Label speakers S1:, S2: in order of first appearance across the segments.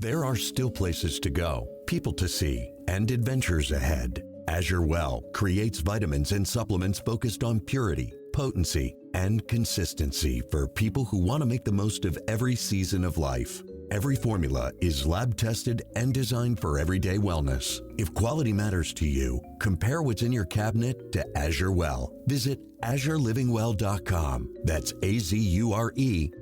S1: There are still places to go, people to see, and adventures ahead. Azure Well creates vitamins and supplements focused on purity, potency, and consistency for people who want to make the most of every season of life. Every formula is lab tested and designed for everyday wellness. If quality matters to you, compare what's in your cabinet to Azure Well. Visit AzureLivingWell.com. That's AZURE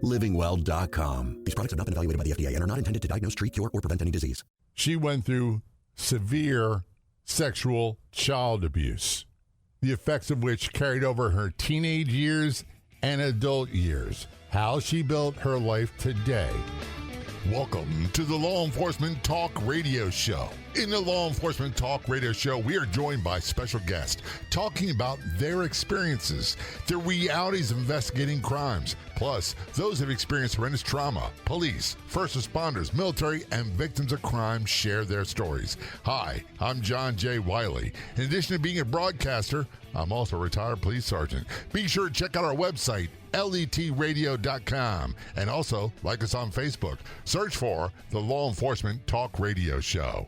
S1: livingwell.com. These products have not been evaluated by the FDA and are not intended to diagnose, treat, cure, or prevent any disease.
S2: She went through severe sexual child abuse, the effects of which carried over her teenage years and adult years. How she built her life today. Welcome to the Law Enforcement Talk Radio Show. In the Law Enforcement Talk Radio Show, we are joined by special guests talking about their experiences, the realities of investigating crimes, plus those who have experienced horrendous trauma. Police, first responders, military, and victims of crime share their stories. Hi, I'm John J. Wiley. In addition to being a broadcaster, I'm also a retired police sergeant. Be sure to check out our website, letradio.com, and also like us on Facebook. Search for the Law Enforcement Talk Radio Show.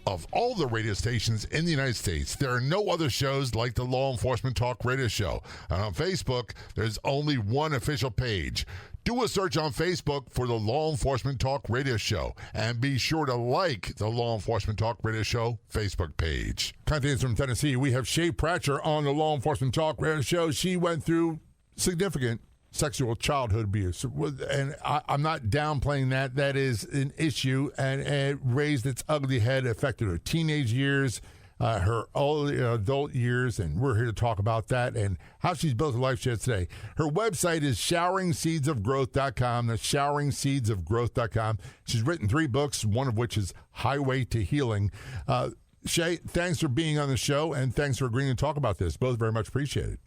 S2: Of all the radio stations in the United States, there are no other shows like the Law Enforcement Talk Radio Show. And on Facebook, there's only one official page. Do a search on Facebook for the Law Enforcement Talk Radio Show, and be sure to like the Law Enforcement Talk Radio Show Facebook page. Contacts from Tennessee, we have Shae Pratcher on the Law Enforcement Talk Radio Show. She went through significant sexual childhood abuse, and I'm not downplaying that. That is an issue, and it raised its ugly head. It affected her teenage years, her adult years, and we're here to talk about that and how she's built her life she has today. Her website is showeringseedsofgrowth.com. That's showeringseedsofgrowth.com. She's written 3 books, one of which is Highway to Healing. Shae, thanks for being on the show, and thanks for agreeing to talk about this. Both very much appreciated.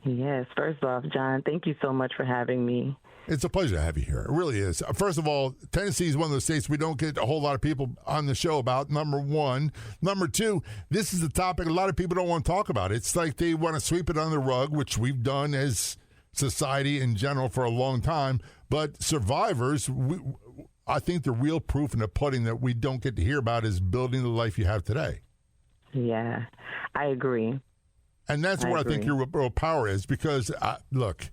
S3: Yes. First off, John, thank you so much for having me.
S2: It's a pleasure to have you here. It really is. First of all, Tennessee is one of those states we don't get a whole lot of people on the show about, number one. Number two, this is a topic a lot of people don't want to talk about. It's like they want to sweep it under the rug, which we've done as society in general for a long time. But survivors, I think the real proof in the pudding that we don't get to hear about is building the life you have today.
S3: Yeah, I agree.
S2: And that's what I think your real power is, because, look,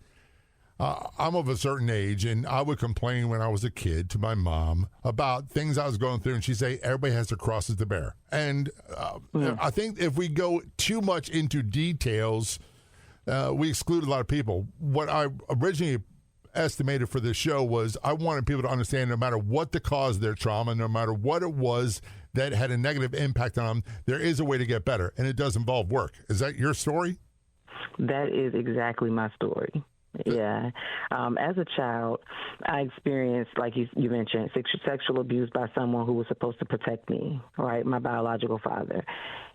S2: I'm of a certain age, and I would complain when I was a kid to my mom about things I was going through, and she'd say, everybody has their crosses to bear. And I think if we go too much into details, we exclude a lot of people. What I originally estimated for this show was I wanted people to understand no matter what the cause of their trauma, no matter what it was that had a negative impact on them, there is a way to get better, and it does involve work. Is that your story?
S3: That is exactly my story. Yeah. As a child, I experienced, like you mentioned, sexual abuse by someone who was supposed to protect me, right? My biological father.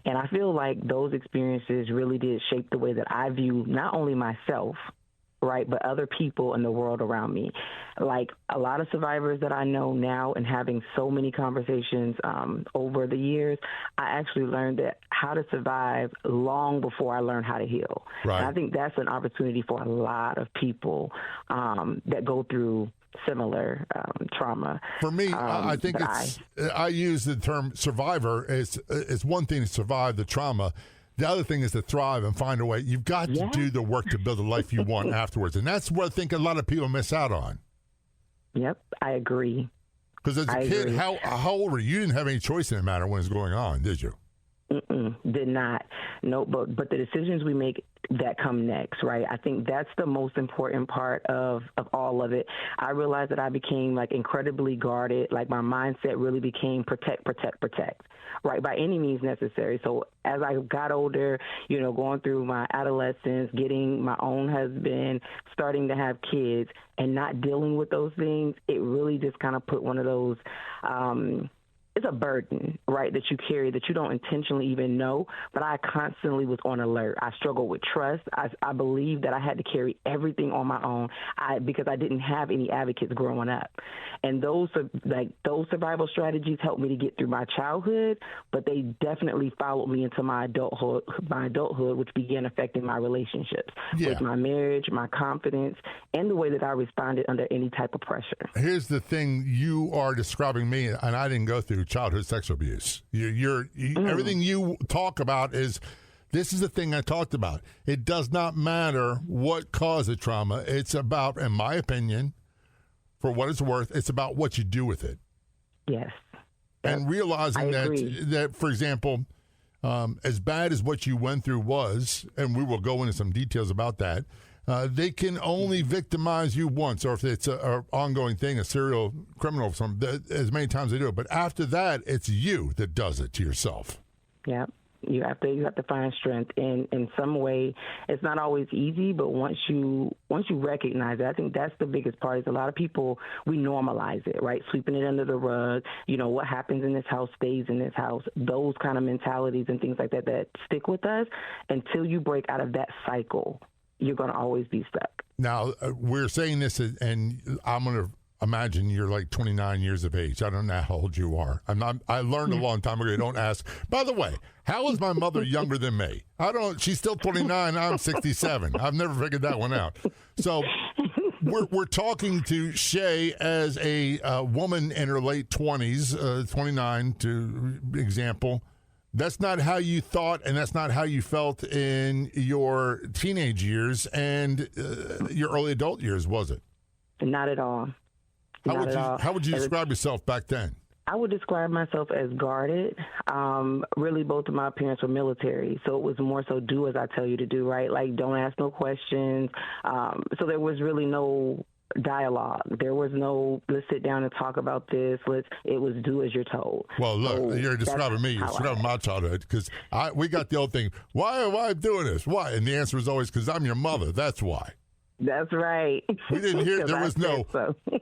S3: And I feel like those experiences really did shape the way that I view not only myself, right, but other people in the world around me. Like a lot of survivors that I know now, and having so many conversations over the years, I actually learned that how to survive long before I learned how to heal.
S2: Right.
S3: And I think that's an opportunity for a lot of people that go through similar trauma.
S2: For me, I think I use the term survivor. It's one thing to survive the trauma. The other thing is to thrive and find a way. You've got to do the work to build the life you want afterwards. And that's what I think a lot of people miss out on.
S3: Yep, I agree.
S2: Because as a kid, how old were you? You didn't have any choice in the matter when it was going on, did you?
S3: Did not. No, but the decisions we make that come next, right? I think that's the most important part of all of it. I realized that I became like incredibly guarded. Like my mindset really became protect, right? By any means necessary. So as I got older, going through my adolescence, getting my own husband, starting to have kids, and not dealing with those things, it really just kind of put one of those it's a burden, right, that you carry that you don't intentionally even know. But I constantly was on alert. I struggled with trust. I believed that I had to carry everything on my own because I didn't have any advocates growing up. And those survival strategies helped me to get through my childhood, but they definitely followed me into my adulthood, which began affecting my relationships with my marriage, my confidence, and the way that I responded under any type of pressure.
S2: Here's the thing you are describing me, and I didn't go through childhood sexual abuse. Everything you talk about this is the thing I talked about. It does not matter what caused the trauma. It's about, in my opinion, for what it's worth, it's about what you do with it. Yes. And realizing that, for example, as bad as what you went through was, and we will go into some details about that, they can only victimize you once, or if it's an ongoing thing, a serial criminal, as many times they do it. But after that, it's you that does it to yourself. Yeah. You have to find strength in some way. It's not always easy, but once you recognize it, I think that's the biggest part. Is a lot of people, we normalize it, right? Sweeping it under the rug. What happens in this house stays in this house. Those kind of mentalities and things like that stick with us until you break out of that cycle. You're going to always be stuck. Now, we're saying this, and I'm going to imagine you're like 29 years of age. I don't know how old you are. I learned a long time ago, don't ask. By the way, how is my mother younger than me? She's still 29. I'm 67. I've never figured that one out. So we're talking to Shae as a woman in her late 20s, 29 to example. That's not how you thought, and that's not how you felt in your teenage years and your early adult years, was it? Not at all. How would you describe yourself back then? I would describe myself as guarded. Really, both of my parents were military, so it was more so do as I tell you to do, right? Like, don't ask no questions. So there was really no dialogue. There was no, let's sit down and talk about this. It was do as you're told. Well, look, you're describing me. You're describing my childhood, because we got the old thing, why am I doing this? Why? And the answer is always, because I'm your mother. That's why. That's right. We didn't hear, there was no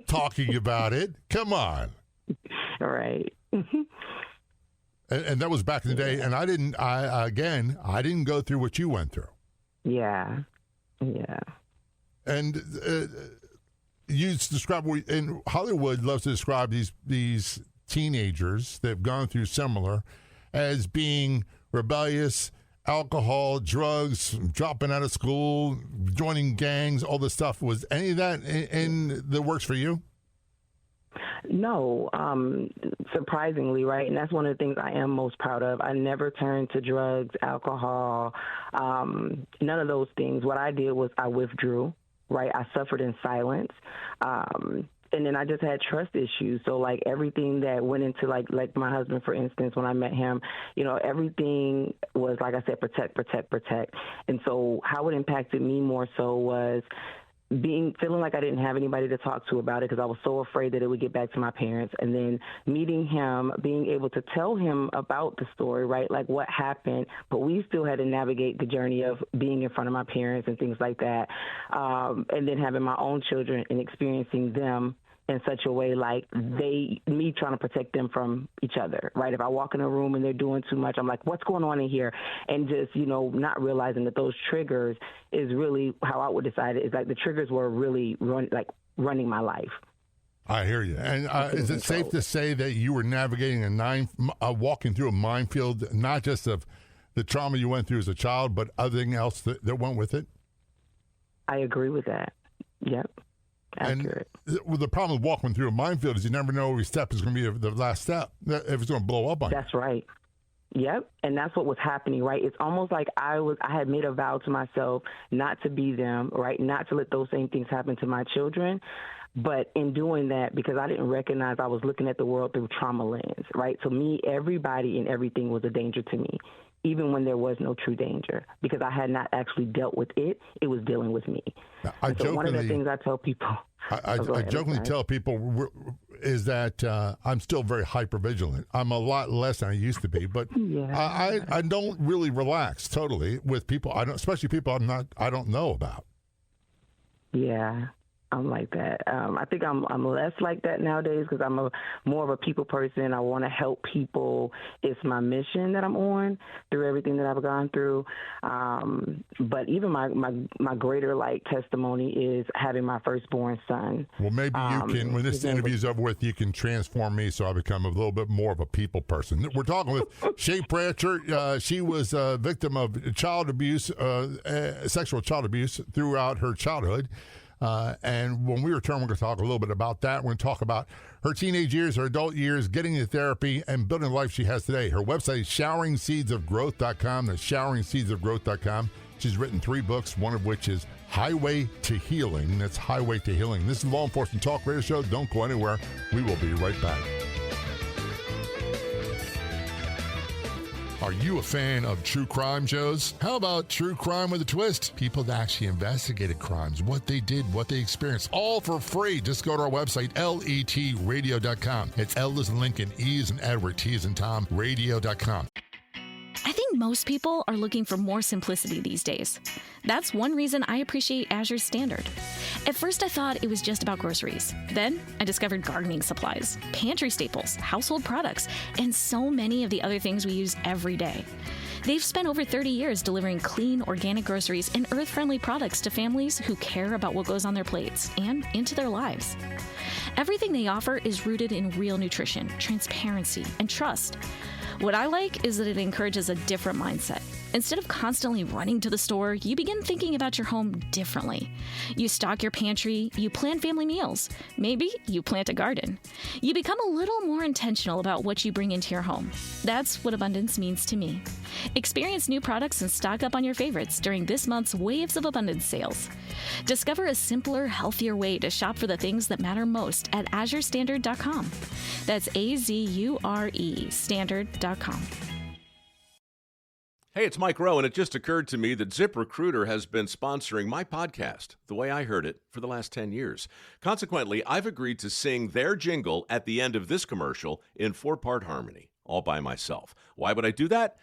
S2: talking about it. Come on. Right. And that was back in the day, and I didn't go through what you went through. Yeah. Yeah. And you describe, and Hollywood loves to describe these teenagers that have gone through similar as being rebellious, alcohol, drugs, dropping out of school, joining gangs, all this stuff. Was any of that in the works for you? No, surprisingly, right? And that's one of the things I am most proud of. I never turned to drugs, alcohol, none of those things. What I did was I withdrew, right? I suffered in silence. And then I just had trust issues. So, like, everything that went into, like my husband, for instance, when I met him, everything was, like I said, protect. And so how it impacted me more so was feeling like I didn't have anybody to talk to about it, because I was so afraid that it would get back to my parents. And then meeting him, being able to tell him about the story, right, like what happened, but we still had to navigate the journey of being in front of my parents and things like that. And then having my own children and experiencing them in such a way, like me trying to protect them from each other, right? If I walk in a room and they're doing too much, I'm like, what's going on in here? And just, not realizing that those triggers is really how I would decide it, is like the triggers were really running my life. I hear you. And is it safe to say that you were navigating walking through a minefield, not just of the trauma you went through as a child, but everything else that went with it? I agree with that. Yep. Accurate. And the problem with walking through a minefield is you never know every step is going to be the last step, if it's going to blow up on you. That's right. Yep. And that's what was happening, right? It's almost like I had made a vow to myself not to be them, right? Not to let those same things happen to my children. But in doing that, because I didn't recognize I was looking at the world through trauma lens, right? So me, everybody and everything was a danger to me, even when there was no true danger, because I had not actually dealt with it. It was dealing with me. Now, so one of the things I tell people. I jokingly tell people is that I'm still very hypervigilant. I'm a lot less than I used to be, but yeah. I don't really relax totally with people. Especially people I don't know about. Yeah.
S3: I'm like that. I think I'm less like that nowadays because I'm more of a people person. I want to help people. It's my mission that I'm on through everything that I've gone through. But even my greater like testimony is having my firstborn son.
S2: Well, maybe you can, when this interview's over with, you can transform me so I become a little bit more of a people person. We're talking with Shae Pratchett. She was a victim of child abuse, sexual child abuse throughout her childhood. And when we return, we're going to talk a little bit about that. We're going to talk about her teenage years, her adult years, getting into therapy, and building the life she has today. Her website is showeringseedsofgrowth.com. That's showeringseedsofgrowth.com. She's written 3 books, one of which is Highway to Healing. That's Highway to Healing. This is Law Enforcement Talk Radio Show. Don't go anywhere. We will be right back. Are you a fan of true crime shows? How about True Crime with a Twist? People that actually investigated crimes, what they did, what they experienced, all for free. Just go to our website, letradio.com. It's L as in Lincoln, E as in Edward, T as in Tom, radio.com.
S4: I think most people are looking for more simplicity these days. That's one reason I appreciate Azure's Standard. At first, I thought it was just about groceries. Then, I discovered gardening supplies, pantry staples, household products, and so many of the other things we use every day. They've spent over 30 years delivering clean, organic groceries and earth-friendly products to families who care about what goes on their plates and into their lives. Everything they offer is rooted in real nutrition, transparency, and trust. What I like is that it encourages a different mindset. Instead of constantly running to the store, you begin thinking about your home differently. You stock your pantry, you plan family meals, maybe you plant a garden. You become a little more intentional about what you bring into your home. That's what abundance means to me. Experience new products and stock up on your favorites during this month's Waves of Abundance sales. Discover a simpler, healthier way to shop for the things that matter most at azurestandard.com. That's AZURE standard.com.
S5: Hey, it's Mike Rowe, and it just occurred to me that ZipRecruiter has been sponsoring my podcast, The Way I Heard It, for the last 10 years. Consequently, I've agreed to sing their jingle at the end of this commercial in 4-part harmony, all by myself. Why would I do that?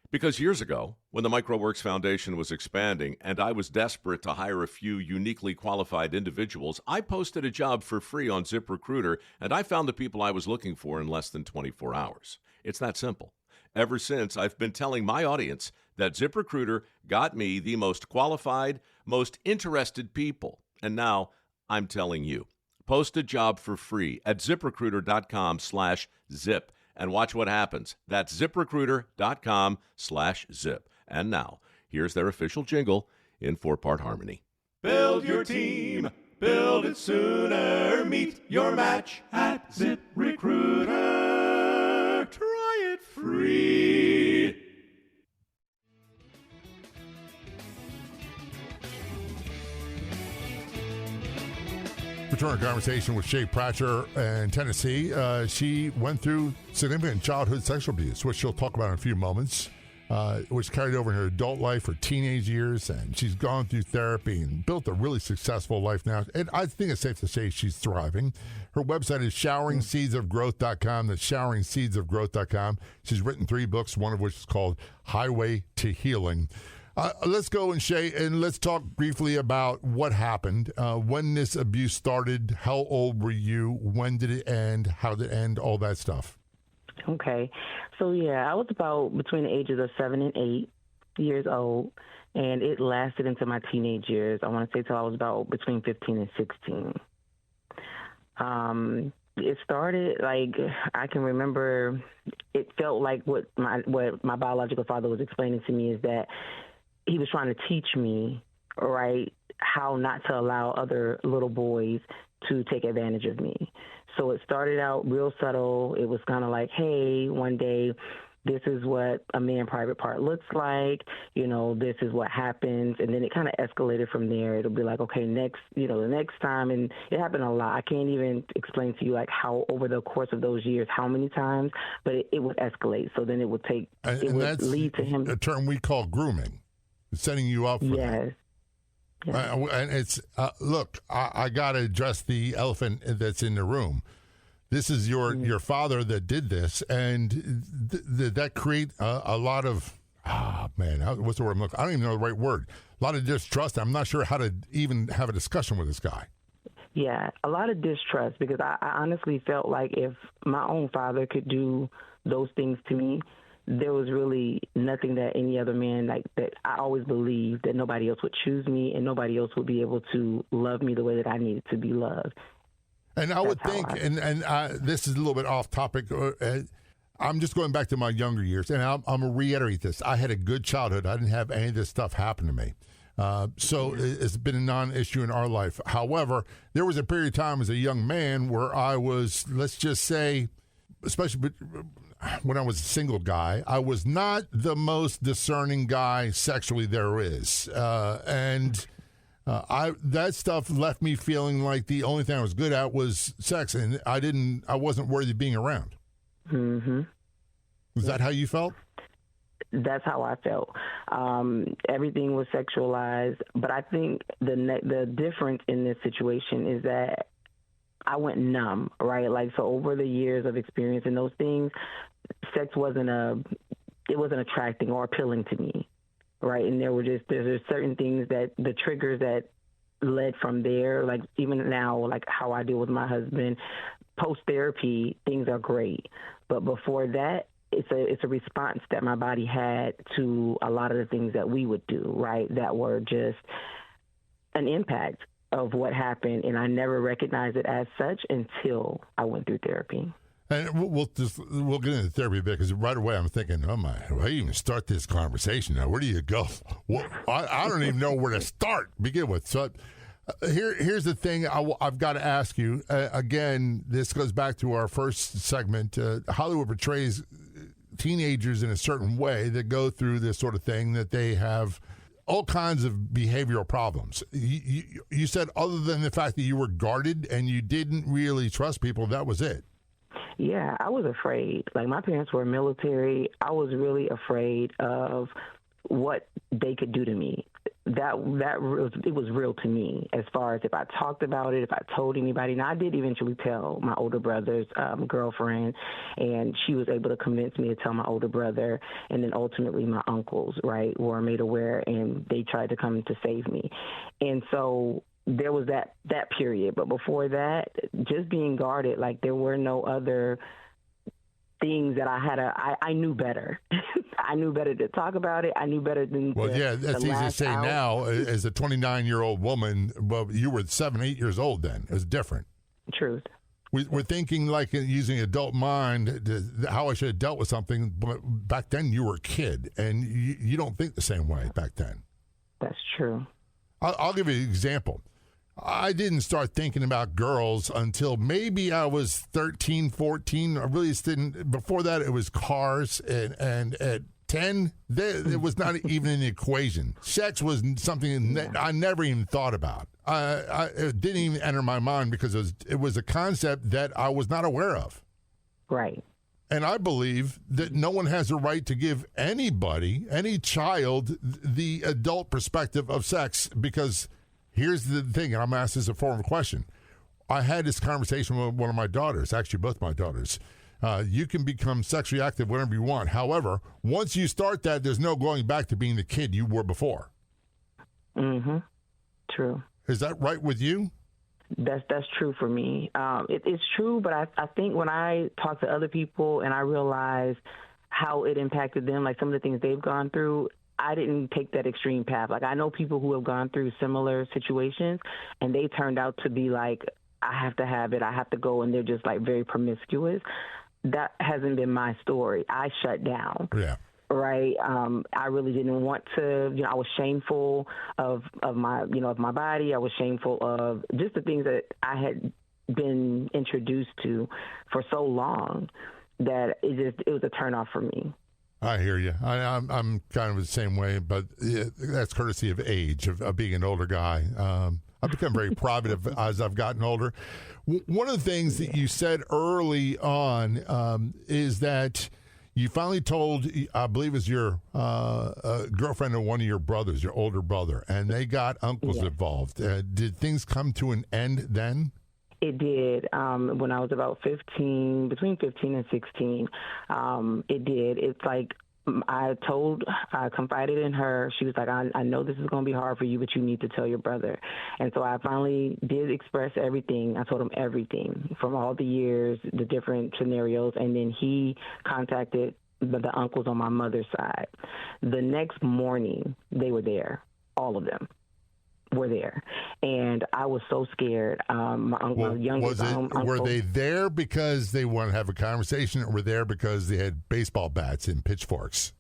S5: Because years ago, when the MicroWorks Foundation was expanding and I was desperate to hire a few uniquely qualified individuals, I posted a job for free on ZipRecruiter, and I found the people I was looking for in less than 24 hours. It's that simple. Ever since, I've been telling my audience that ZipRecruiter got me the most qualified, most interested people. And now I'm telling you. Post a job for free at ZipRecruiter.com/zip and watch what happens. That's ZipRecruiter.com/zip. And now, here's their official jingle in 4-part harmony. Build your team. Build it sooner. Meet your match at ZipRecruiter. Try it free.
S2: Return a conversation with Shae Pratchett in Tennessee. She went through significant childhood sexual abuse, which she'll talk about in a few moments, which carried over in her adult life, her teenage years, and she's gone through therapy and built a really successful life now. And I think it's safe to say she's thriving. Her website is showeringseedsofgrowth.com. That's showeringseedsofgrowth.com. She's written 3 books, one of which is called Highway to Healing. Let's go and Shae, and let's talk briefly about what happened, when this abuse started, how old were you, when did it end, how did it end, all that stuff.
S3: Okay. So, I was about between the ages of 7 and 8 years old, and it lasted into my teenage years. I want to say till I was about between 15 and 16. It started, I can remember, it felt like what my biological father was explaining to me is that he was trying to teach me, right, how not to allow other little boys to take advantage of me. So it started out real subtle. It was kind of like, hey, one day, this is what a man private part looks like, this is what happens. And then it kind of escalated from there. It'll be like, okay, next, the next time. And it happened a lot. I can't even explain to you like how over the course of those years, how many times, but it would escalate. So then it would take, it would lead to him.
S2: A term we call grooming, setting you up for that.
S3: Yes.
S2: And it's, look, I got to address the elephant that's in the room. This is your father that did this, and did that create a lot of, what's the word I'm looking? I don't even know the right word. A lot of distrust. I'm not sure how to even have a discussion with this guy.
S3: Yeah, a lot of distrust, because I honestly felt like if my own father could do those things to me, there was really nothing that any other man, like that. I always believed that nobody else would choose me and nobody else would be able to love me the way that I needed to be loved.
S2: And I would think, and this is a little bit off topic. I'm just going back to my younger years, and I'm going to reiterate this. I had a good childhood. I didn't have any of this stuff happen to me. So it's been a non-issue in our life. However, there was a period of time as a young man where I was, let's just say, especially when I was a single guy, I was not the most discerning guy sexually there is. That stuff left me feeling like the only thing I was good at was sex, and I wasn't worthy of being around.
S3: Mm-hmm.
S2: Was that how you felt?
S3: That's how I felt. Everything was sexualized, but I think the difference in this situation is that I went numb, right? Like, so over the years of experiencing those things, sex wasn't attracting or appealing to me, right? And there's certain things that the triggers that led from there, like even now, like how I deal with my husband, post-therapy, things are great. But before that, it's a response that my body had to a lot of the things that we would do, right? That were just an impact of what happened, and I never recognized it as such until I went through therapy.
S2: And we'll get into therapy a bit, because right away I'm thinking, oh my, how do you even start this conversation now? Where do you go? Well, I don't even know where to start, begin with. So here's the thing I've got to ask you. Again, this goes back to our first segment. Hollywood portrays teenagers in a certain way that go through this sort of thing, that they have all kinds of behavioral problems. You said, other than the fact that you were guarded and you didn't really trust people, that was it.
S3: Yeah, I was afraid. Like, my parents were military. I was really afraid of what they could do to me. It was real to me, as far as if I talked about it, if I told anybody. Now, I did eventually tell my older brother's girlfriend, and she was able to convince me to tell my older brother, and then ultimately my uncles, right, were made aware, and they tried to come to save me. And so there was that period. But before that, just being guarded, like, there were no other things that I knew better. I knew better to talk about it. I knew better than
S2: that's easy to say now as a 29-year-old woman. Well, you were 7, 8 years old then. It was different.
S3: Truth.
S2: We're thinking like using adult mind how I should have dealt with something. But back then you were a kid, and you don't think the same way back then.
S3: That's true.
S2: I'll give you an example. I didn't start thinking about girls until maybe I was 13, 14. I really didn't. Before that, it was cars. And at 10, it was not even in the equation. Sex was something I never even thought about. It didn't even enter my mind, because it was a concept that I was not aware of.
S3: Right.
S2: And I believe that no one has a right to give anybody, any child, the adult perspective of sex, because here's the thing, and I'm asked this as a form of question. I had this conversation with one of my daughters, actually both my daughters. You can become sexually active whenever you want. However, once you start that, there's no going back to being the kid you were before.
S3: Mm-hmm. True.
S2: Is that right with you?
S3: That's true for me. It's true, but I think when I talk to other people and I realize how it impacted them, like some of the things they've gone through, I didn't take that extreme path. Like, I know people who have gone through similar situations, and they turned out to be like, I have to have it, I have to go, and they're just like very promiscuous. That hasn't been my story. I shut down.
S2: Yeah.
S3: Right. I really didn't want to, I was shameful of my body. I was shameful of just the things that I had been introduced to for so long that it was a turnoff for me.
S2: I hear you. I'm kind of the same way, but that's courtesy of age, of being an older guy. I've become very private as I've gotten older. One of the things that you said early on is that you finally told, I believe it was your girlfriend or one of your brothers, your older brother, and they got uncles involved. Did things come to an end then?
S3: It did. When I was about 15, between 15 and 16, it did. It's like I confided in her. She was like, I know this is going to be hard for you, but you need to tell your brother. And so I finally did express everything. I told him everything from all the years, the different scenarios, and then he contacted the uncles on my mother's side. The next morning, they were there, all of them. Were there, and I was so scared. My uncle, my youngest uncle.
S2: Were they there because they wanted to have a conversation, or were there because they had baseball bats and pitchforks?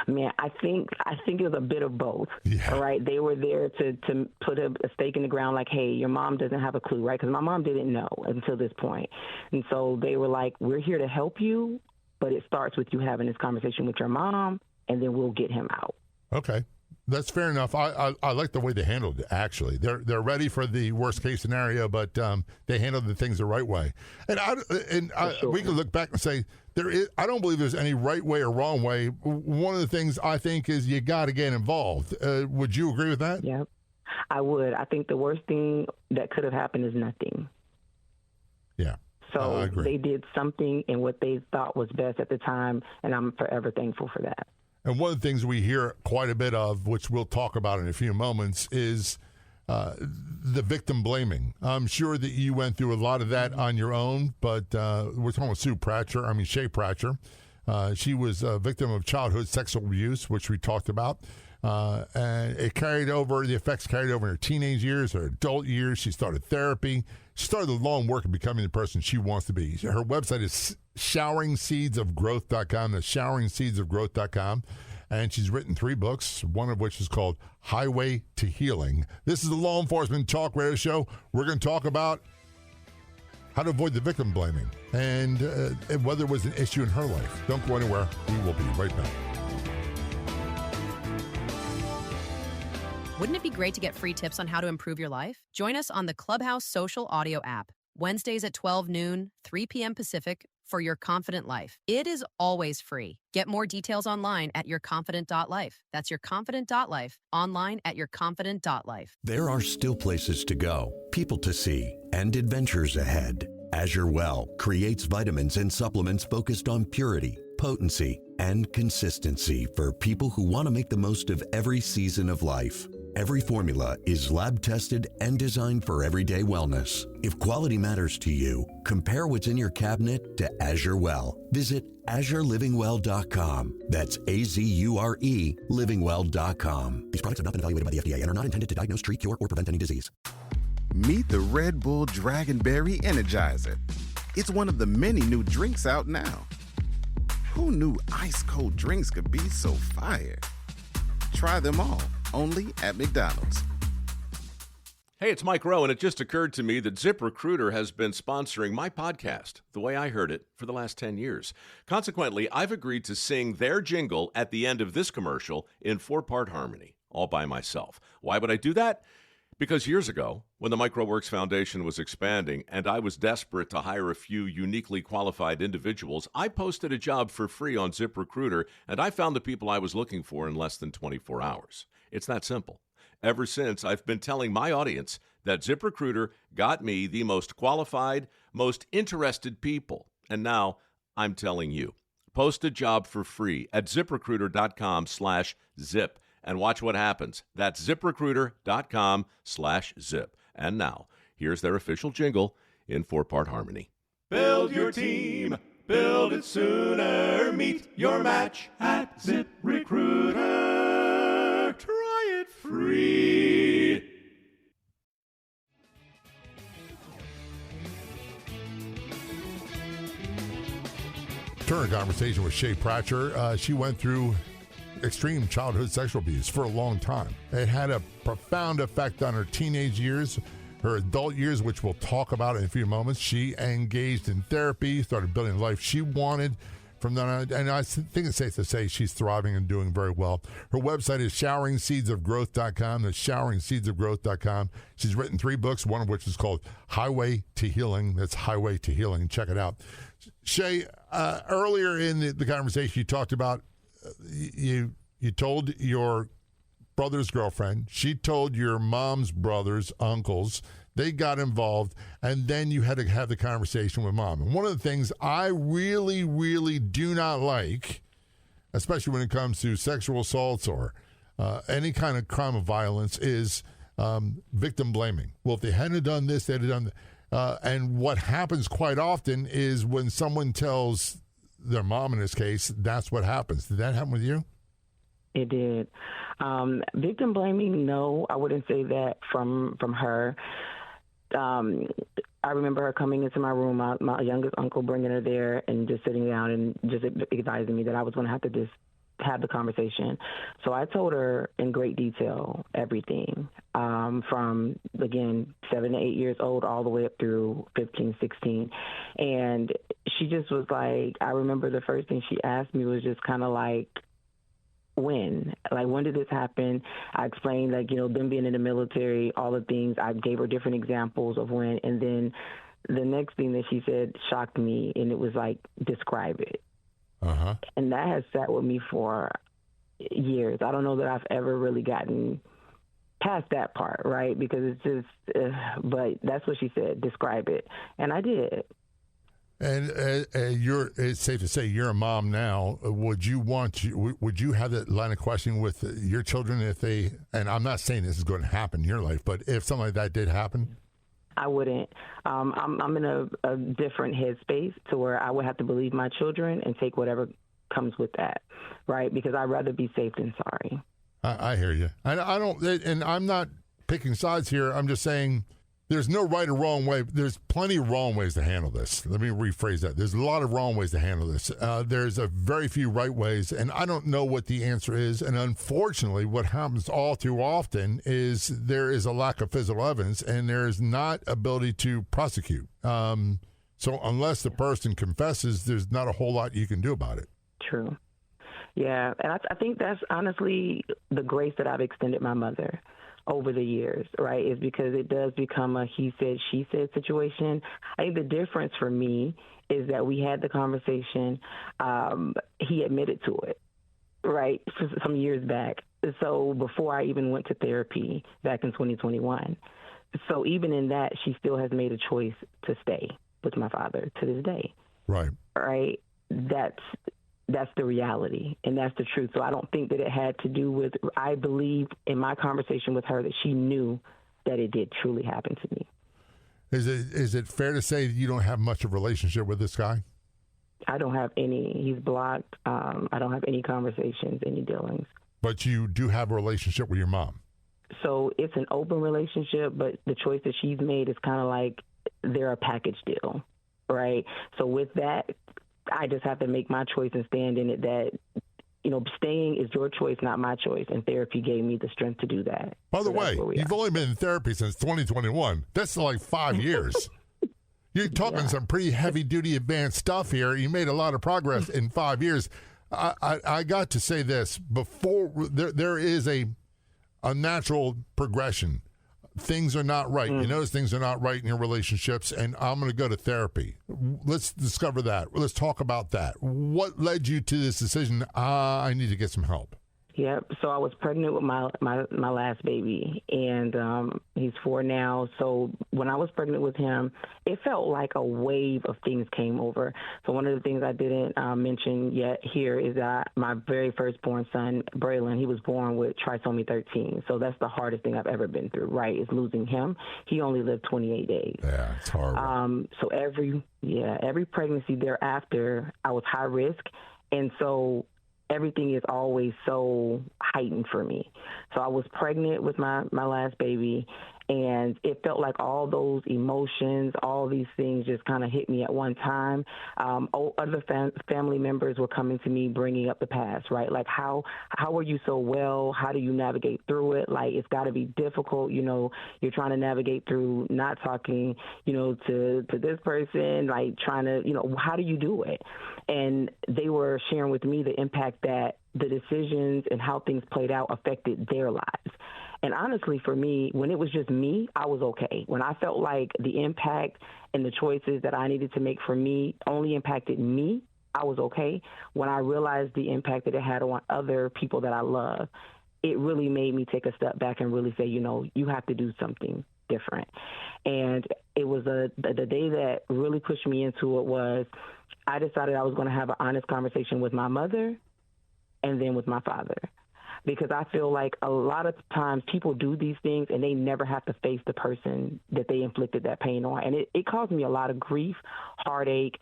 S3: Man, I think it was a bit of both. Yeah. All right, they were there to put a stake in the ground, like, hey, your mom doesn't have a clue, right? Because my mom didn't know until this point, and so they were like, we're here to help you, but it starts with you having this conversation with your mom, and then we'll get him out.
S2: Okay. That's fair enough. I like the way they handled it, actually. They're ready for the worst case scenario, but they handled the things the right way. And sure. We can look back and say, I don't believe there's any right way or wrong way. One of the things I think is you got to get involved. Would you agree with that?
S3: Yeah, I would. I think the worst thing that could have happened is nothing.
S2: Yeah.
S3: So they did something in what they thought was best at the time, and I'm forever thankful for that.
S2: And one of the things we hear quite a bit of, which we'll talk about in a few moments, is the victim blaming. I'm sure that you went through a lot of that on your own, but we're talking about Shae Pratcher. She was a victim of childhood sexual abuse, which we talked about. And the effects carried over in her teenage years, her adult years. She started therapy. She started the long work of becoming the person she wants to be. Her website is showeringseedsofgrowth.com. That's showeringseedsofgrowth.com. And she's written 3 books, one of which is called Highway to Healing. This is the Law Enforcement Talk Radio Show. We're going to talk about how to avoid the victim blaming and whether it was an issue in her life. Don't go anywhere. We will be right back.
S6: Wouldn't it be great to get free tips on how to improve your life? Join us on the Clubhouse social audio app, Wednesdays at 12 noon, 3 p.m. Pacific, for your confident life. It is always free. Get more details online at yourconfident.life. That's yourconfident.life, online at yourconfident.life.
S1: There are still places to go, people to see, and adventures ahead. Azure Well creates vitamins and supplements focused on purity, potency, and consistency for people who want to make the most of every season of life. Every formula is lab tested and designed for everyday wellness. If quality matters to you, compare what's in your cabinet to Azure Well. Visit AzureLivingWell.com. That's AZURE livingwell.com. These products have not been evaluated by the FDA and are not intended to diagnose, treat, cure, or prevent any disease.
S7: Meet the Red Bull Dragonberry Energizer. It's one of the many new drinks out now. Who knew ice-cold drinks could be so fire? Try them all, only at McDonald's.
S5: Hey, it's Mike Rowe, and it just occurred to me that ZipRecruiter has been sponsoring my podcast, The Way I Heard It, for the last 10 years. Consequently, I've agreed to sing their jingle at the end of this commercial in 4-part harmony, all by myself. Why would I do that? Because years ago, when the MicroWorks Foundation was expanding and I was desperate to hire a few uniquely qualified individuals, I posted a job for free on ZipRecruiter, and I found the people I was looking for in less than 24 hours. It's that simple. Ever since, I've been telling my audience that ZipRecruiter got me the most qualified, most interested people. And now I'm telling you. Post a job for free at ZipRecruiter.com/zip. And watch what happens. That's ZipRecruiter.com/zip. And now, here's their official jingle in 4-part harmony. Build your team. Build it sooner. Meet your match at ZipRecruiter. Try it free.
S2: Turn a conversation with Shae Pratcher. She went through extreme childhood sexual abuse for a long time. It had a profound effect on her teenage years, her adult years, which we'll talk about in a few moments. She engaged in therapy, started building the life she wanted from then on, and I think it's safe to say she's thriving and doing very well. Her website is showeringseedsofgrowth.com. That's showeringseedsofgrowth.com. She's written 3 books, one of which is called Highway to Healing. That's Highway to Healing. Check it out. Shae, earlier in the conversation, you talked about you told your brother's girlfriend, she told your mom's brothers, uncles, they got involved, and then you had to have the conversation with mom. And one of the things I really, really do not like especially when it comes to sexual assaults or any kind of crime of violence, is victim blaming. Well, if they hadn't done this, they'd have done that. And what happens quite often is when someone tells their mom, in this case, that's what happens. Did that happen with you?
S3: It did. Victim blaming, no, I wouldn't say that from her. I remember her coming into my room, my youngest uncle bringing her there and just sitting down and just advising me that I was going to have to just have the conversation. So I told her in great detail everything, from, again, 7 to 8 years old all the way up through 15, 16. And she just was like, I remember the first thing she asked me was just kind of like, when did this happen? I explained, them being in the military, all the things. I gave her different examples of when. And then the next thing that she said shocked me, and it was like, describe it.
S2: Uh-huh.
S3: And that has sat with me for years. I don't know that I've ever really gotten past that part, right? Because it's just, but that's what she said, describe it. And I did.
S2: And it's safe to say you're a mom now. Would you have that line of questioning with your children if they, and I'm not saying this is going to happen in your life, but if something like that did happen?
S3: I wouldn't. I'm in a different headspace to where I would have to believe my children and take whatever comes with that, right? Because I'd rather be safe than sorry.
S2: I hear you. I don't, and I'm not picking sides here. I'm just saying, there's no right or wrong way. There's plenty of wrong ways to handle this. Let me rephrase that. There's a lot of wrong ways to handle this. There's a very few right ways, and I don't know what the answer is. And unfortunately, what happens all too often is there is a lack of physical evidence, and there is not ability to prosecute. So unless the person confesses, there's not a whole lot you can do about it.
S3: True. Yeah, and I think that's honestly the grace that I've extended my mother over the years, right, is because it does become a he said, she said situation. I think the difference for me is that we had the conversation. He admitted to it, right, some years back. So before I even went to therapy back in 2021. So even in that, she still has made a choice to stay with my father to this day.
S2: Right.
S3: Right. That's the reality, and that's the truth. So I don't think that it had to do with, I believe in my conversation with her that she knew that it did truly happen to me.
S2: Is it fair to say that you don't have much of a relationship with this guy?
S3: I don't have any. He's blocked. I don't have any conversations, any dealings.
S2: But you do have a relationship with your mom?
S3: So it's an open relationship, but the choice that she's made is kind of like they're a package deal, right? So with that, I just have to make my choice and stand in it that, staying is your choice, not my choice. And therapy gave me the strength to do that.
S2: By the way, you've only been in therapy since 2021. That's like 5 years. You're talking some pretty heavy-duty advanced stuff here. You made a lot of progress in 5 years. I got to say this. Before there is a natural progression. Things are not right. You notice things are not right in your relationships, and I'm going to go to therapy. Let's discover that. Let's talk about that. What led you to this decision? I need to get some help.
S3: Yep. So I was pregnant with my last baby, and he's 4 now. So when I was pregnant with him, it felt like a wave of things came over. So one of the things I didn't mention yet here is that my very firstborn son, Braylon, he was born with trisomy 13. So that's the hardest thing I've ever been through, right, is losing him. He only lived 28 days.
S2: Yeah, it's horrible.
S3: So every pregnancy thereafter, I was high risk, and so everything is always so heightened for me. So I was pregnant with my last baby, and it felt like all those emotions, all these things just kind of hit me at one time. Other family members were coming to me bringing up the past, right? Like, how are you so well? How do you navigate through it? Like, it's got to be difficult. You're trying to navigate through not talking, to this person, like trying to, how do you do it? And they were sharing with me the impact that the decisions and how things played out affected their lives. And honestly, for me, when it was just me, I was okay. When I felt like the impact and the choices that I needed to make for me only impacted me, I was okay. When I realized the impact that it had on other people that I love, it really made me take a step back and really say, you have to do something different. And it was the day that really pushed me into it was I decided I was going to have an honest conversation with my mother and then with my father. Because I feel like a lot of times people do these things and they never have to face the person that they inflicted that pain on. And it caused me a lot of grief, heartache,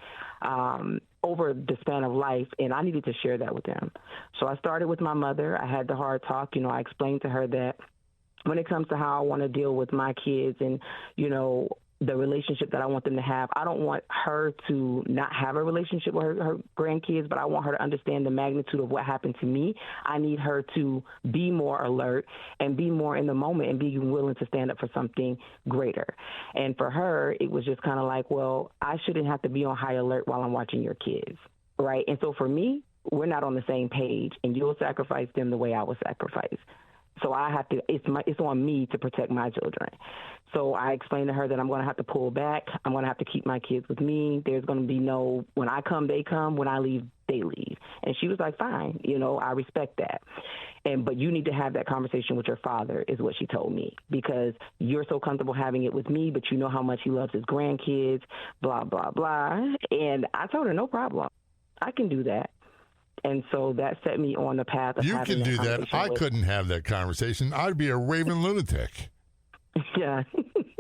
S3: over the span of life, and I needed to share that with them. So I started with my mother. I had the hard talk. I explained to her that when it comes to how I want to deal with my kids and, the relationship that I want them to have, I don't want her to not have a relationship with her grandkids, but I want her to understand the magnitude of what happened to me. I need her to be more alert and be more in the moment and be willing to stand up for something greater. And for her, it was just kind of like, well, I shouldn't have to be on high alert while I'm watching your kids, right? And so for me, we're not on the same page, and you'll sacrifice them the way I was sacrificed. So I have to. It's on me to protect my children. So I explained to her that I'm going to have to pull back. I'm going to have to keep my kids with me. There's going to be no, when I come, they come. When I leave, they leave. And she was like, fine, I respect that. But you need to have that conversation with your father, is what she told me, because you're so comfortable having it with me, but you know how much he loves his grandkids, blah, blah, blah. And I told her, no problem. I can do that. And so that set me on the path of having that conversation. You can do that.
S2: I couldn't have that conversation. I'd be a raving lunatic.
S3: Yeah.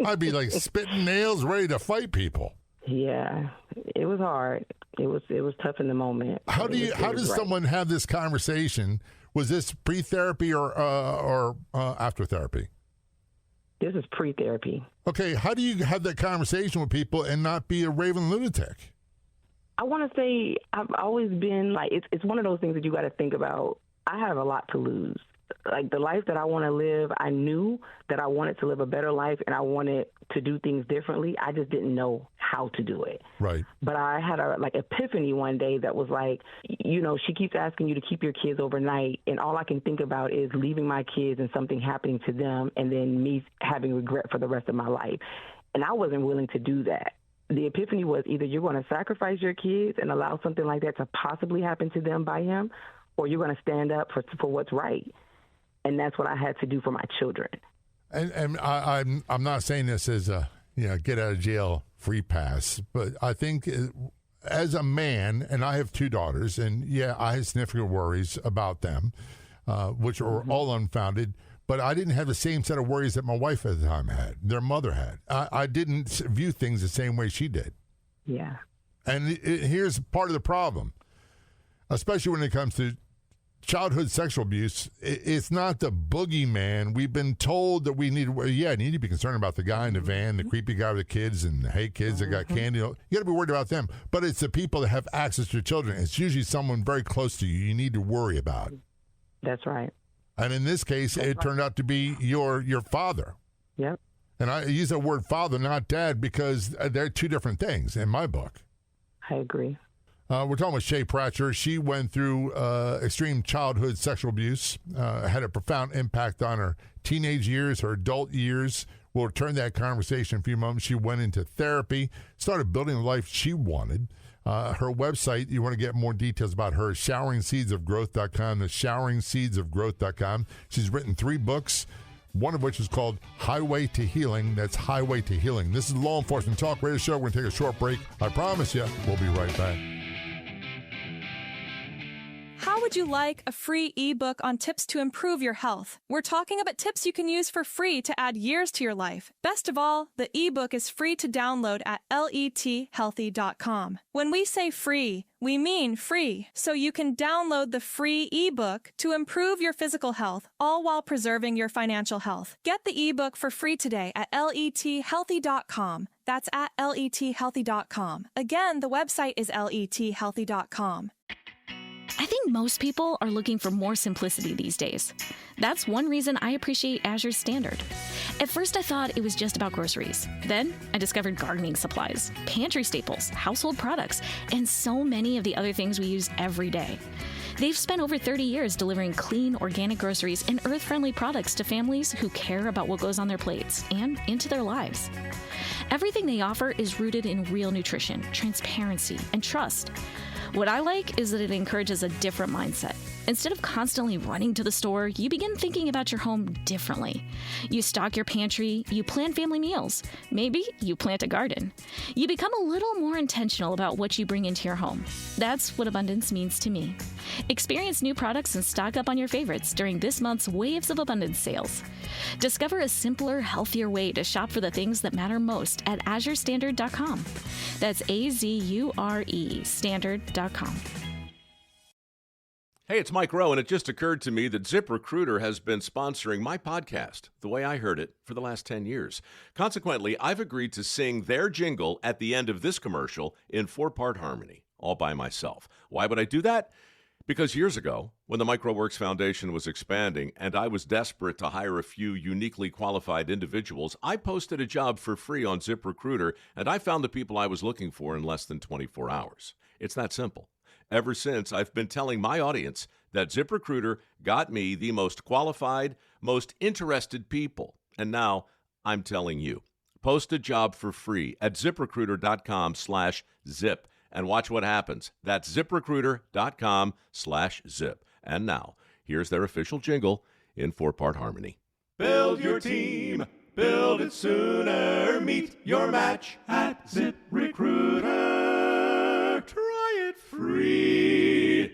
S2: I'd be like spitting nails, ready to fight people.
S3: Yeah. It was hard. It was tough in the moment.
S2: How does someone have this conversation? Was this pre-therapy or after therapy?
S3: This is pre-therapy.
S2: Okay. How do you have that conversation with people and not be a raving lunatic?
S3: I want to say I've always been like, it's one of those things that you got to think about. I have a lot to lose. Like the life that I want to live, I knew that I wanted to live a better life and I wanted to do things differently. I just didn't know how to do it.
S2: Right.
S3: But I had a epiphany one day that was like, she keeps asking you to keep your kids overnight. And all I can think about is leaving my kids and something happening to them and then me having regret for the rest of my life. And I wasn't willing to do that. The epiphany was either you're going to sacrifice your kids and allow something like that to possibly happen to them by him, or you're going to stand up for what's right. And that's what I had to do for my children.
S2: And I'm not saying this as a get out of jail free pass, but I think as a man, and I have 2 daughters, and I had significant worries about them, which are all unfounded. But I didn't have the same set of worries that my wife at the time had, their mother had. I didn't view things the same way she did.
S3: Yeah.
S2: And here's part of the problem, especially when it comes to childhood sexual abuse. It's not the boogeyman. We've been told that we need to be concerned about the guy in the van, the creepy guy with the kids, and the hate kids that got candy. You got to be worried about them. But it's the people that have access to children. It's usually someone very close to you need to worry about.
S3: That's right.
S2: And in this case, it turned out to be your father.
S3: Yep.
S2: And I use the word father, not dad, because they're 2 different things in my book.
S3: I agree.
S2: We're talking with Shae Pratcher. She went through extreme childhood sexual abuse, had a profound impact on her teenage years, her adult years. We'll return to that conversation in a few moments. She went into therapy, started building the life she wanted. Her website, you want to get more details about her, showeringseedsofgrowth.com, the showeringseedsofgrowth.com. She's written 3 books, one of which is called Highway to Healing. That's Highway to Healing. This is Law Enforcement Talk Radio Show. We're going to take a short break. I promise you, we'll be right back.
S8: How would you like a free ebook on tips to improve your health? We're talking about tips you can use for free to add years to your life. Best of all, the ebook is free to download at lethealthy.com. When we say free, we mean free, so you can download the free ebook to improve your physical health, all while preserving your financial health. Get the ebook for free today at lethealthy.com. That's at lethealthy.com. Again, the website is lethealthy.com.
S4: I think most people are looking for more simplicity these days. That's one reason I appreciate Azure's Standard. At first, I thought it was just about groceries. Then, I discovered gardening supplies, pantry staples, household products, and so many of the other things we use every day. They've spent over 30 years delivering clean, organic groceries and earth-friendly products to families who care about what goes on their plates and into their lives. Everything they offer is rooted in real nutrition, transparency, and trust. What I like is that it encourages a different mindset. Instead of constantly running to the store, you begin thinking about your home differently. You stock your pantry, you plan family meals. Maybe you plant a garden. You become a little more intentional about what you bring into your home. That's what abundance means to me. Experience new products and stock up on your favorites during this month's Waves of Abundance sales. Discover a simpler, healthier way to shop for the things that matter most at AzureStandard.com. That's AZURE Standard.com.
S5: Hey, it's Mike Rowe, and it just occurred to me that ZipRecruiter has been sponsoring my podcast, The Way I Heard It, for the last 10 years. Consequently, I've agreed to sing their jingle at the end of this commercial in 4-part harmony, all by myself. Why would I do that? Because years ago, when the MicroWorks Foundation was expanding and I was desperate to hire a few uniquely qualified individuals, I posted a job for free on ZipRecruiter, and I found the people I was looking for in less than 24 hours. It's that simple. Ever since, I've been telling my audience that ZipRecruiter got me the most qualified, most interested people. And now I'm telling you. Post a job for free at ZipRecruiter.com/zip and watch what happens. That's ZipRecruiter.com/zip. And now, here's their official jingle in 4-part harmony. Build your team. Build it sooner. Meet your match at ZipRecruiter. Try it free.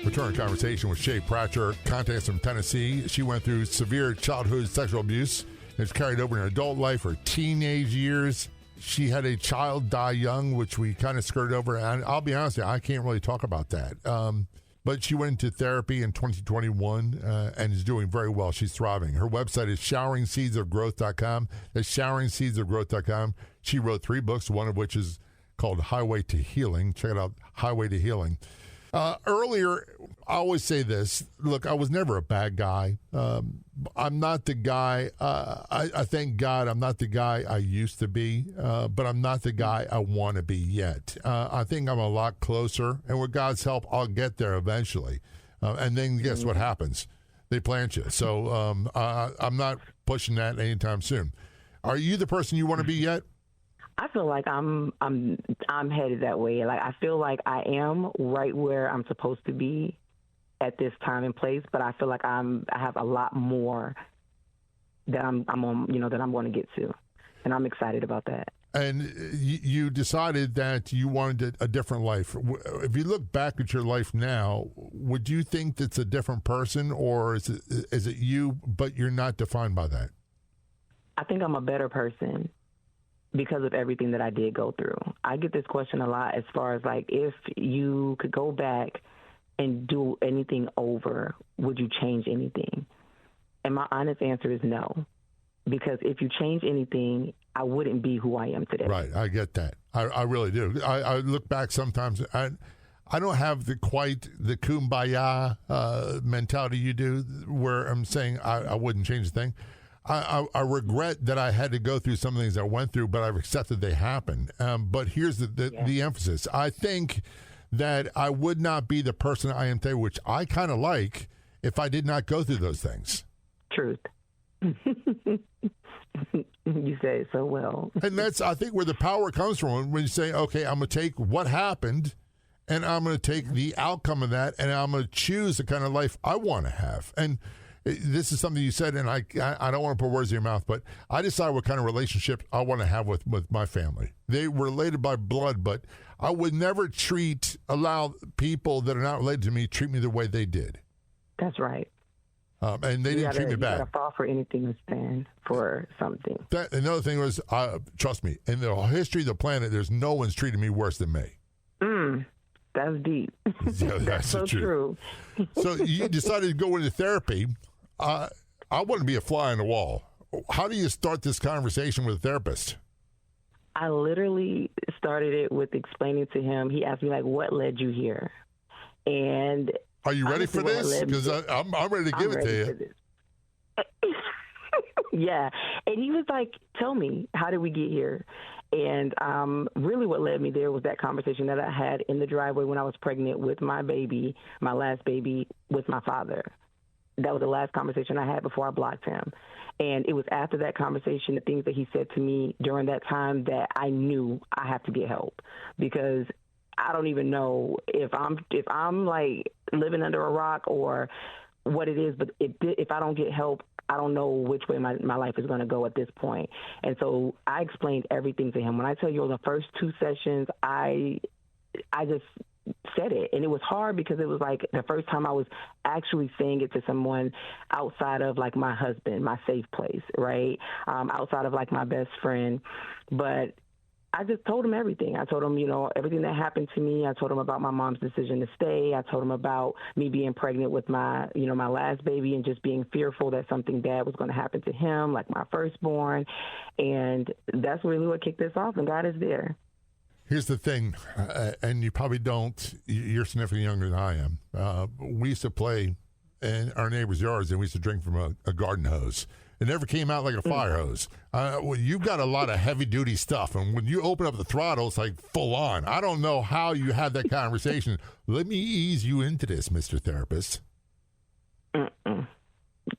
S2: Return conversation with Shae Pratcher, contacts from Tennessee. She went through severe childhood sexual abuse. It's carried over in adult life or teenage years. She had a child die young, which we kind of skirted over. And I'll be honest with you, I can't really talk about that. But she went into therapy in 2021 and is doing very well. She's thriving. Her website is showeringseedsofgrowth.com. That's showeringseedsofgrowth.com. She wrote 3 books, one of which is called Highway to Healing. Check it out, Highway to Healing. Earlier, I always say this. Look, I was never a bad guy. I'm not the guy, I thank God I'm not the guy I used to be, but I'm not the guy I want to be yet. I think I'm a lot closer, and with God's help, I'll get there eventually. And then guess what happens? They plant you. So I'm not pushing that anytime soon. Are you the person you want to be yet?
S3: I feel like I'm headed that way. Like I feel like I am right where I'm supposed to be at this time and place, but I feel like I have a lot more that I'm on, that I'm going to get to, and I'm excited about that.
S2: And you decided that you wanted a different life. If you look back at your life now, would you think that's a different person, or is it you, but you're not defined by that?
S3: I think I'm a better person because of everything that I did go through. I get this question a lot as far as like, if you could go back and do anything over, would you change anything? And my honest answer is no, because if you change anything, I wouldn't be who I am today.
S2: Right, I get that. I really do. I look back sometimes, I don't have quite the kumbaya mentality you do, where I'm saying I wouldn't change a thing. I regret that I had to go through some of the things I went through, but I've accepted they happened. But here's the emphasis. I think that I would not be the person I am today, which I kind of like, if I did not go through those things.
S3: Truth. You say it so well.
S2: And that's, I think, where the power comes from, when you say, okay, I'm going to take what happened and I'm going to take the outcome of that, and I'm going to choose the kind of life I want to have. And this is something you said, and I don't want to put words in your mouth, but I decide what kind of relationship I want to have with my family. They were related by blood, but I would never allow people that are not related to me treat me the way they did.
S3: That's right.
S2: And they didn't treat me bad.
S3: You got to fall for anything to stand for something.
S2: Another thing was, trust me, in the history of the planet, there's no one's treated me worse than me.
S3: That's deep.
S2: Yeah, that's
S3: so true.
S2: So you decided to go into therapy. I want to be a fly on the wall. How do you start this conversation with a therapist?
S3: I literally started it with explaining to him. He asked me, like, what led you here? And
S2: are you ready for this? Because I'm ready to give it to you.
S3: Yeah. And he was like, tell me, how did we get here? And really what led me there was that conversation that I had in the driveway when I was pregnant with my baby, my last baby, with my father. That was the last conversation I had before I blocked him. And it was after that conversation, the things that he said to me during that time, that I knew I have to get help, because I don't even know if I'm like living under a rock or what it is, but if I don't get help, I don't know which way my life is going to go at this point. And so I explained everything to him. When I tell you, the first 2 sessions, I just said it. And it was hard because it was like the first time I was actually saying it to someone outside of like my husband, my safe place, right? Outside of like my best friend. But I just told him everything. I told him, everything that happened to me. I told him about my mom's decision to stay. I told him about me being pregnant with my, my last baby and just being fearful that something bad was going to happen to him, like my firstborn. And that's really what kicked this off, and God is there.
S2: Here's the thing, and you probably don't, you're significantly younger than I am. We used to play in our neighbors' yards, and we used to drink from a garden hose. It never came out like a fire hose. Well, you've got a lot of heavy-duty stuff, and when you open up the throttle, it's like full on. I don't know how you had that conversation. Let me ease you into this, Mr. Therapist.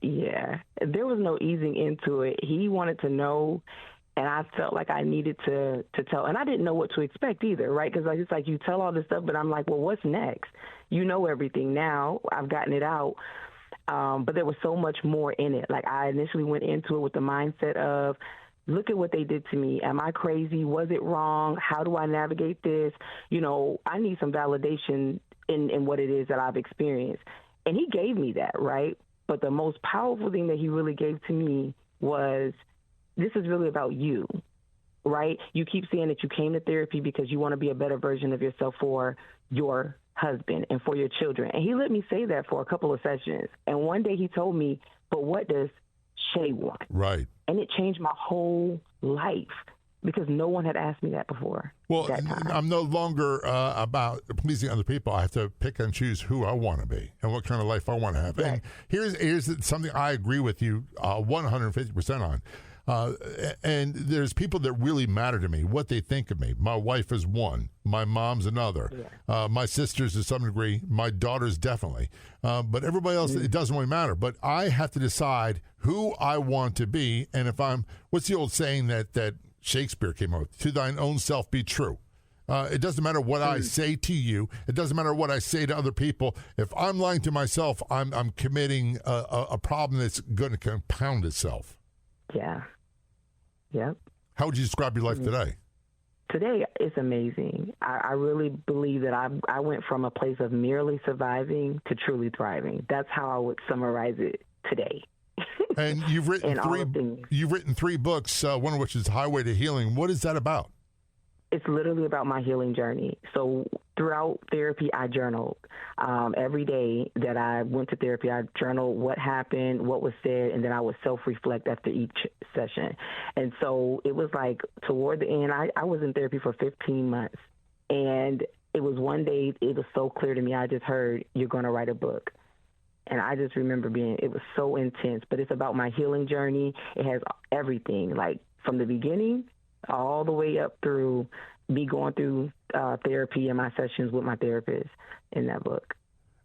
S3: Yeah, there was no easing into it. He wanted to know, and I felt like I needed to tell. And I didn't know what to expect either, right? Because it's like you tell all this stuff, but I'm like, well, what's next? You know everything now. I've gotten it out. But there was so much more in it. Like I initially went into it with the mindset of, look at what they did to me. Am I crazy? Was it wrong? How do I navigate this? I need some validation in what it is that I've experienced. And he gave me that, right? But the most powerful thing that he really gave to me was, this is really about you, right? You keep saying that you came to therapy because you want to be a better version of yourself for your husband and for your children. And he let me say that for a couple of sessions. And one day he told me, but what does Shae want?
S2: Right.
S3: And it changed my whole life because no one had asked me that before.
S2: Well, I'm no longer about pleasing other people. I have to pick and choose who I want to be and what kind of life I want to have. Right. And here's something I agree with you 150% on. And there's people that really matter to me, what they think of me. My wife is one. My mom's another. Yeah. My sisters to some degree. My daughters definitely. But everybody else, it doesn't really matter. But I have to decide who I want to be. And if what's the old saying that Shakespeare came up with? To thine own self be true. It doesn't matter what I say to you. It doesn't matter what I say to other people. If I'm lying to myself, I'm committing a problem that's going to compound itself.
S3: Yeah. Yep.
S2: How would you describe your life today?
S3: Today, it's amazing. I really believe that I went from a place of merely surviving to truly thriving. That's how I would summarize it today.
S2: And you've written three books, one of which is Highway to Healing. What is that about?
S3: It's literally about my healing journey. So throughout therapy, I journaled. Every day that I went to therapy, I journaled what happened, what was said, and then I would self-reflect after each session. And so it was like toward the end, I was in therapy for 15 months. And it was one day, it was so clear to me, I just heard, you're going to write a book. And I just remember it was so intense. But it's about my healing journey. It has everything, like from the beginning all the way up through me going through therapy and my sessions with my therapist in that book.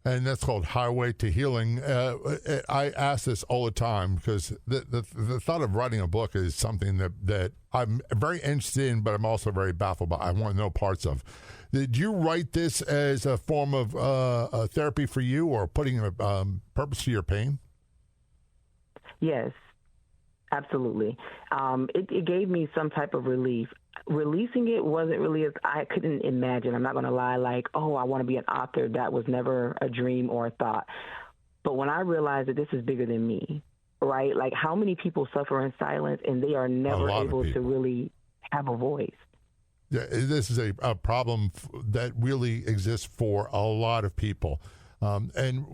S2: And that's called Highway to Healing. I ask this all the time because the thought of writing a book is something that I'm very interested in, but I'm also very baffled by. I want to know parts of. Did you write this as a form of therapy for you or putting a purpose to your pain?
S3: Yes, absolutely. It gave me some type of relief. Releasing it wasn't really, I couldn't imagine. I'm not going to lie, like, oh, I want to be an author. That was never a dream or a thought. But when I realized that this is bigger than me, right? Like how many people suffer in silence and they are never able to really have a voice.
S2: Yeah, this is a problem that really exists for a lot of people. And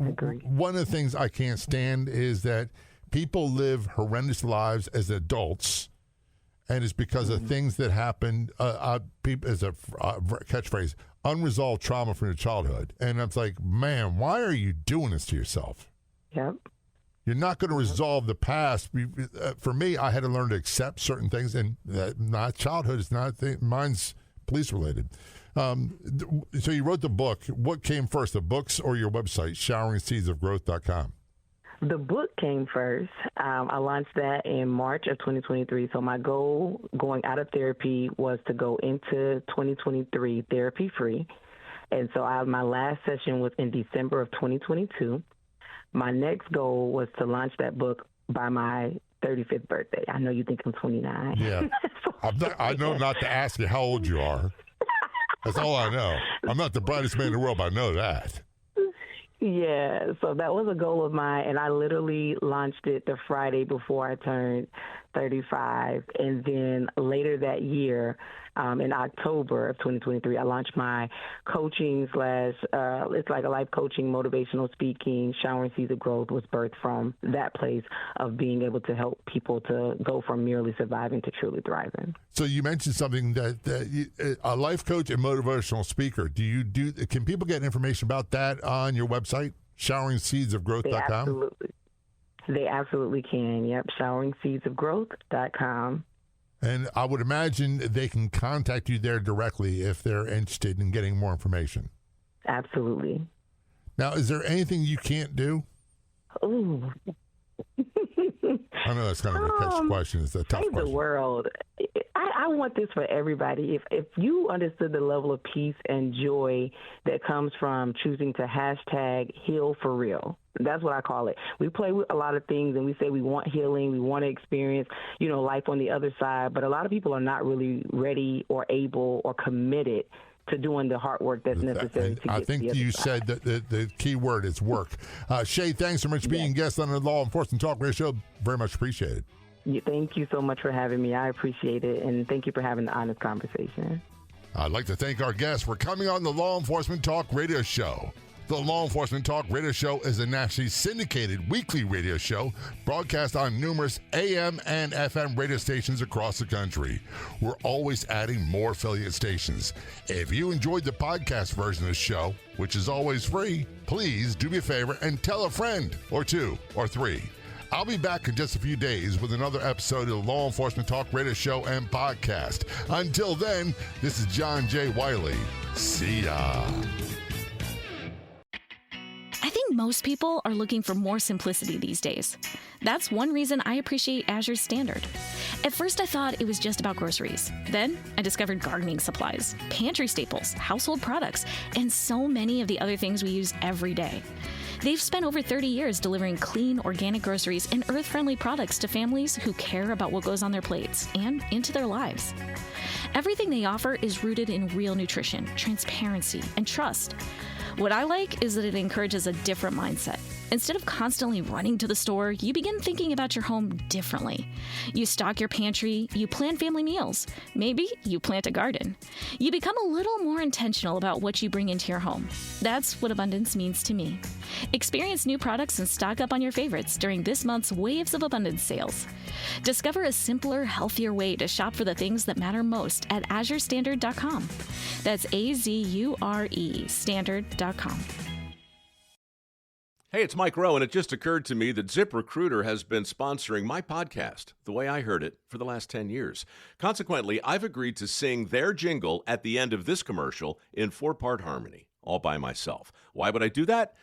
S2: one of the things I can't stand is that people live horrendous lives as adults, and it's because of things that happened, as a catchphrase, unresolved trauma from your childhood. And I'm like, man, why are you doing this to yourself?
S3: Yep.
S2: You're not going to resolve the past. For me, I had to learn to accept certain things, and not childhood is not a thing. Mine's police-related. So you wrote the book. What came first, the books or your website, showeringseedsofgrowth.com?
S3: The book came first. I launched that in March of 2023. So my goal going out of therapy was to go into 2023 therapy-free. And so my last session was in December of 2022. My next goal was to launch that book by my 35th birthday. I know you think I'm 29.
S2: Yeah. I know not to ask you how old you are. That's all I know. I'm not the brightest man in the world, but I know that.
S3: Yeah, so that was a goal of mine, and I literally launched it the Friday before I turned 35. And then later that year, in October of 2023, I launched my coaching it's like a life coaching, motivational speaking, showering seeds of growth was birthed from that place of being able to help people to go from merely surviving to truly thriving.
S2: So you mentioned something that a life coach and motivational speaker. Can people get information about that on your website, showeringseedsofgrowth.com?
S3: They absolutely can. Yep, showeringseedsofgrowth.com.
S2: And I would imagine they can contact you there directly if they're interested in getting more information.
S3: Absolutely.
S2: Now, is there anything you can't do?
S3: Ooh.
S2: I know that's kind of a catch question. It's a tough
S3: save
S2: question.
S3: The world. I want this for everybody. If you understood the level of peace and joy that comes from choosing to hashtag heal for real, that's what I call it. We play with a lot of things and we say we want healing, we want to experience, life on the other side, but a lot of people are not really ready or able or committed to doing the hard work that's necessary to get
S2: I think
S3: to the other
S2: you
S3: side.
S2: said that the key word is work. Shae, thanks so much for being a guest on the Law Enforcement Talk Radio Show. Very much appreciated.
S3: Thank you so much for having me. I appreciate it, and thank you for having the honest conversation.
S2: I'd like to thank our guests for coming on the Law Enforcement Talk Radio Show. The Law Enforcement Talk Radio Show is a nationally syndicated weekly radio show broadcast on numerous AM and FM radio stations across the country. We're always adding more affiliate stations. If you enjoyed the podcast version of the show, which is always free, please do me a favor and tell a friend or two or three. I'll be back in just a few days with another episode of the Law Enforcement Talk Radio Show and podcast. Until then, this is John J. Wiley. See ya.
S4: I think most people are looking for more simplicity these days. That's one reason I appreciate Azure Standard. At first, I thought it was just about groceries. Then, I discovered gardening supplies, pantry staples, household products, and so many of the other things we use every day. They've spent over 30 years delivering clean, organic groceries and earth-friendly products to families who care about what goes on their plates and into their lives. Everything they offer is rooted in real nutrition, transparency, and trust. What I like is that it encourages a different mindset. Instead of constantly running to the store, you begin thinking about your home differently. You stock your pantry, you plan family meals, maybe you plant a garden. You become a little more intentional about what you bring into your home. That's what abundance means to me. Experience new products and stock up on your favorites during this month's Waves of Abundance sales. Discover a simpler, healthier way to shop for the things that matter most at AzureStandard.com. That's AZURE Standard.com.
S5: Hey, it's Mike Rowe, and it just occurred to me that ZipRecruiter has been sponsoring my podcast, The Way I Heard It, for the last 10 years. Consequently, I've agreed to sing their jingle at the end of this commercial in 4-part harmony, all by myself. Why would I do that?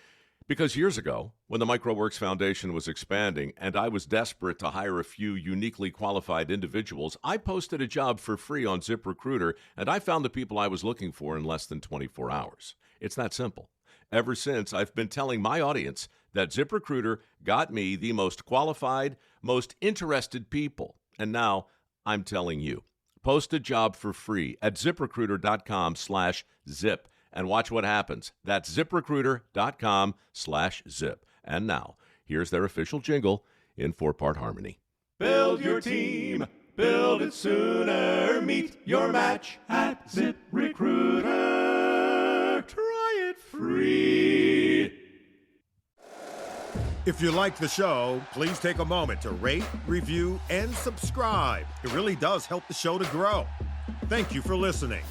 S5: Because years ago, when the MicroWorks Foundation was expanding and I was desperate to hire a few uniquely qualified individuals, I posted a job for free on ZipRecruiter, and I found the people I was looking for in less than 24 hours. It's that simple. Ever since, I've been telling my audience that ZipRecruiter got me the most qualified, most interested people. And now I'm telling you. Post a job for free at ZipRecruiter.com/zip and watch what happens. That's ZipRecruiter.com/zip. And now, here's their official jingle in 4-part harmony. Build your team. Build it sooner. Meet your match at ZipRecruiter. Try it free.
S9: If you like the show, please take a moment to rate, review, and subscribe. It really does help the show to grow. Thank you for listening.